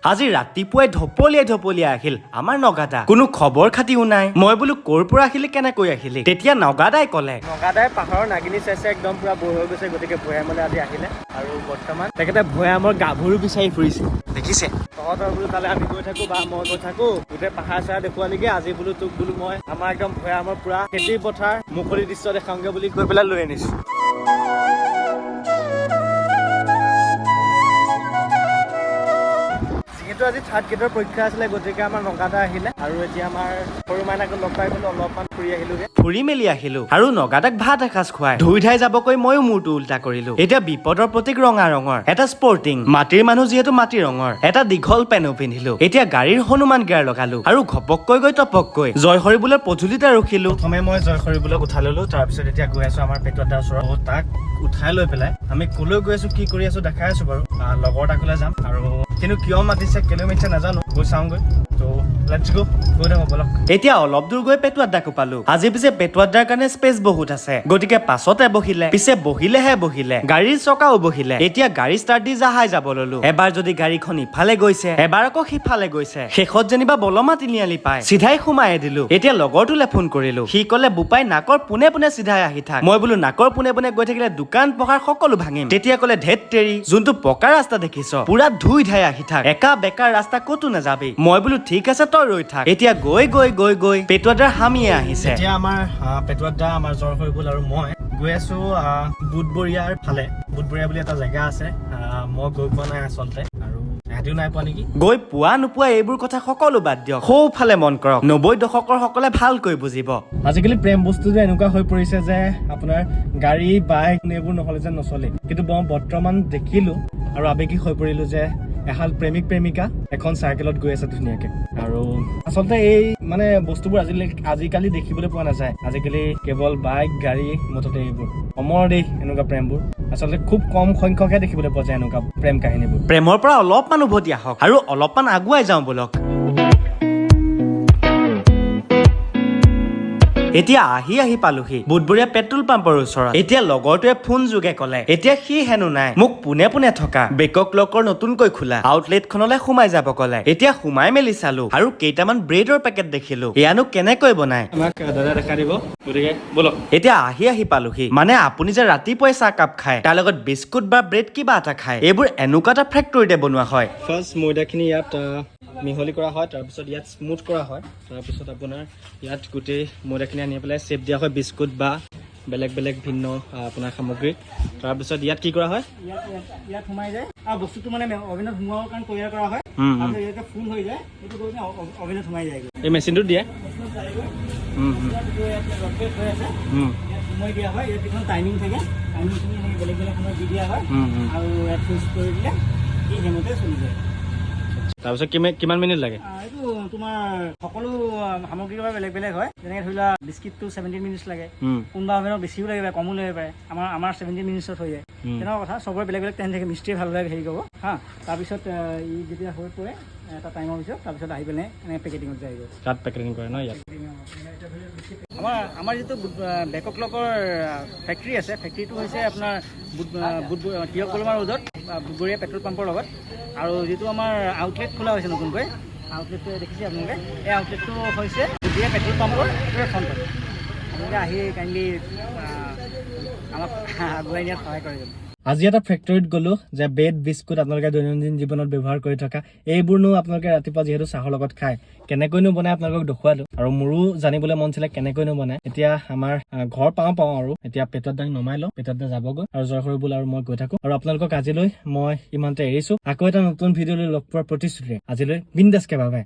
আজি ৰাতিপুৱাই ঢপলিয়াই আহিল আমাৰ নগাদা কোনো খবৰ খাতিও নাই মই বোলো কৰ পৰা আহিলি কেনেকৈ আহিলি তেতিয়া নগাদাই ক'লে নগাদাই পাহাৰৰ নাগিনি চাইছে একদম পুৰা বৰ হৈ গৈছে গতিকে ভৈয়ামলৈ আজি আহিলে আৰু বৰ্তমান তেখেতে ভৈয়ামৰ গাভৰু বিচাৰি ফুৰিছে দেখিছে তহঁতৰ বোলো তালে আমি গৈ থাকো বা মই গৈ থাকো গোটেই পাহাৰ চাহাৰ দেখুৱালিগে আজি বোলো তোক বোলো মই আমাৰ একদম ভৈয়ামৰ পুৰা খেতি পথাৰ মুকলি দৃশ্য দেখাওঁগে বুলি কৈ পেলাই লৈ আনিছো আজি থাৰ্ড গ্ৰেডৰ পৰীক্ষা আছিলে গতিকে আমাৰ নগাদা আহিলে আৰু এতিয়া আমাৰ সৰু মাইনাক লগ পাই গলো অলপমান ফুৰি আহিলোগে ফুৰি মেলি আহিলো আৰু নগাদাক ভাত এসাঁজ খুৱাই ধুই ধাই যাবকৈ ময়ো মূৰটো উল্টা কৰিলো এতিয়া বিপদৰ প্ৰতীক ৰঙা ৰঙৰ এটা স্পৰ্টিং মাটিৰ মানুহ যিহেতু মাটি ৰঙৰ এটা দীঘল পেনো পিন্ধিলো এতিয়া গাড়ীৰ হনুমান গিয়াৰ লগালো আৰু ঘপককৈ গৈ টপককৈ জয়হৰি বোলৰ পধূলিতে ৰখিলো প্ৰথমে মই জয়হৰি বোলক উঠাই ললো তাৰপিছত এতিয়া গৈ আছো আমাৰ পেটুৱাদাৰ ওচৰত তাক উঠাই লৈ পেলাই আমি কলৈ গৈ আছো কি কৰি আছো দেখাই আছো বাৰু লগৰ তাকলৈ যাম আৰু কিন্তু কিয় মাতিছে কেলৈ মাতিছে নাজানো গৈ চাওঁগৈ তো লেটছ গো গৈ থাকো বলক এতিয়া অলপ দূৰ গৈ পেটুৱাদাকো পালো আজি পিছে পেটুৱাদাৰ কাৰণে স্পেচ বহুত আছে গতিকে পাছতে বহিলে পিছে বহিলে গাড়ীৰ চকাও বহিলে এতিয়া গাড়ী ষ্টাৰ্ট দি জাহাই যাব ললো এবাৰ যদি গাড়ীখন ইফালে গৈছে এবাৰ আকৌ সিফালে গৈছে শেষত যেনিবা বলমা তিনিআলি পাই চিধাই সোমাই দিলো এতিয়া লগৰটোলে ফোন কৰিলো সি ক'লে বোপাই নাকৰ পোনে পোনে চিধাই আহি থাক মই বোলো নাকৰ পোনে পোনে গৈ থাকিলে দোকান পহাৰ সকলো ভাঙিম তেতিয়া ক'লে ধেত তেৰি যোনটো পকা ৰাস্তা দেখিছ পুৰা ধুই ধাই আহি থাক একা বেকা ৰাস্তা কতো নাযাবি মই বোলো ঠিক আছে তই ৰৈ থাক এতিয়া গৈ পেটুৱাদাৰ হামিয়ে আহিছে এতিয়া আমাৰ পেটুৱাদা আমাৰ জ্বৰ হৈ গ'ল আৰু মই গৈ আছো বুধবৰীয়াৰ ফালে বুধবৰীয়া বুলি এটা জেগা আছে মই গৈ পোৱা নাই আচলতে আৰু এহেঁতিও নাই পোৱা নেকি গৈ পোৱা নোপোৱা এইবোৰ কথা সকলো বাদ দিয়ক সৌফালে মন কৰক 90 দশকৰ সকলে ভালকৈ বুজিব আজিকালি প্ৰেম বস্তুটো এনেকুৱা হৈ পৰিছে যে আপোনাৰ গাড়ী বাইক এইবোৰ নহ'লে যেন নচলে কিন্তু মই বৰ্তমান দেখিলো আৰু আবেগিক হৈ পৰিলো যে এহাল প্ৰেমিক প্ৰেমিকা এখন চাইকেলত গৈ আছে ধুনীয়াকে আৰু আচলতে এই মানে বস্তুবোৰ আজিকালি দেখিবলৈ পোৱা নাযায় আজিকালি কেৱল বাইক গাড়ী মুঠতে এইবোৰ অমৰ দেই এনেকুৱা প্ৰেমবোৰ আচলতে খুব কম সংখ্যকহে দেখিবলৈ পোৱা যায় এনেকুৱা প্ৰেম কাহিনীবোৰ প্ৰেমৰ পৰা অলপমান উভতি আহক আৰু অলপমান আগুৱাই যাওঁ বলক এতিয়া আহি পালোহি বুধবৰীয়া পেট্ৰল পাম্পৰ ওচৰত এতিয়া লগৰটোৱে ফোন যোগে ক'লে এতিয়া সি হেনো নাই মোক পোনে থকা বেকক লকৰ নতুনকৈ খোলা আউটলেটখনলৈ সোমাই যাব ক'লে এতিয়া সোমাই মেলি চালো আৰু কেইটামান ব্ৰেডৰ পেকেট দেখিলো এয়ানো কেনেকৈ বনাই আমাক দাদা দেখা দিব গতিকে বলক এতিয়া আহি পালোহি মানে আপুনি যে ৰাতিপুৱাই চাহ কাপ খায় তাৰ লগত বিস্কুট বা ব্ৰেড কিবা এটা খায় এইবোৰ এনেকুৱা এটা ফেক্টৰীতে বনোৱা হয় ফাৰ্ষ্ট ময়দাখিনি ইয়াত মিহলি কৰা হয় তাৰপিছত ইয়াত স্মুথ কৰা হয় তাৰপিছত আপোনাৰ ইয়াত গোটেই ময়দাখিনি আনি পেলাই চেপ দিয়া হয় বিস্কুট বা বেলেগ ভিন্ন আপোনাৰ সামগ্ৰী তাৰপিছত ইয়াত কি কৰা হয় ইয়াত সোমাই যায় আৰু বস্তুটো মানে অভেনত সোমোৱাৰ কাৰণে তৈয়াৰ কৰা হয় তাৰপিছত ইয়াতে ফুল হৈ যায় এইটো গৈ অভেনত সোমাই যায় এই মেচিনটো দিয়ে সময় দিয়া হয় ইয়াত কিছুমান টাইমিং থাকে টাইমিংখিনি বেলেগ সময় দি দিয়া হয় আৰু ইয়াত ফিক্স কৰি দিলে এই হেমতে চলি যায় তাৰপিছত কিমান মিনিট লাগে এইটো তোমাৰ সকলো সামগ্ৰীৰ বাবে বেলেগ হয় যেনেকে ধৰি লোৱা বিস্কিটটো 17 মিনিট লাগে কোনোবা অভেনত বেছিও লাগিব কমো লাগিব পাৰে আমাৰ 17 মিনিটত হৈ যায় তেনেকুৱা কথা চবৰে বেলেগ টাইম থাকে মিস্ত্ৰীয়ে ভালদৰে হেৰি কৰিব হা তাৰপিছত ই যেতিয়া হৈ পৰে এটা টাইমৰ পিছত তাৰপিছত আহি পেলাই এনেকৈ পেকেটিঙত যায় তাত পেকেটিং কৰে ন ইয়াত আমাৰ যিটো বেকক লকৰ ফেক্টৰী আছে ফেক্টৰীটো হৈছে আপোনাৰ তিয়ক কলমাৰ ৰোডত বুধবৰীয়া পেট্ৰল পাম্পৰ লগত আৰু যিটো আমাৰ আউটলেট খোলা হৈছে নতুনকৈ আউটলেটটো দেখিছে আপোনালোকে এই আউটলেটটো হৈছে বুধবৰীয়া পেট্ৰল পাম্পৰ ফ্ৰণ্টত আপোনালোকে আহি কাইণ্ডলি আমাক আগুৱাই নিয়াত সহায় কৰে আজি এটা ফেক্টৰীত গলো যে ব্ৰেড বিস্কুট আপোনালোকে দৈনন্দিন জীৱনত ব্যৱহাৰ কৰি থকা এইবোৰনো আপোনালোকে ৰাতিপুৱা যিহেতু চাহৰ লগত খায় কেনেকৈনো বনাই আপোনালোকক দেখুৱালো আৰু মোৰো জানিবলৈ মন ছিলে কেনেকৈনো বনাই এতিয়া আমাৰ ঘৰ পাওঁ আৰু এতিয়া পেটুৱাদাক নমাই লওঁ পেটুৱাদা যাবগৈ আৰু জয়হৰি বোল আৰু মই গৈ থাকো আৰু আপোনালোকক আজিলৈ মই ইমানতে এৰিছো আকৌ এটা নতুন ভিডিঅ' লৈ লগ পোৱাৰ প্ৰতিশ্ৰুতিৰে আজিলৈ বিন্দাছকে বাই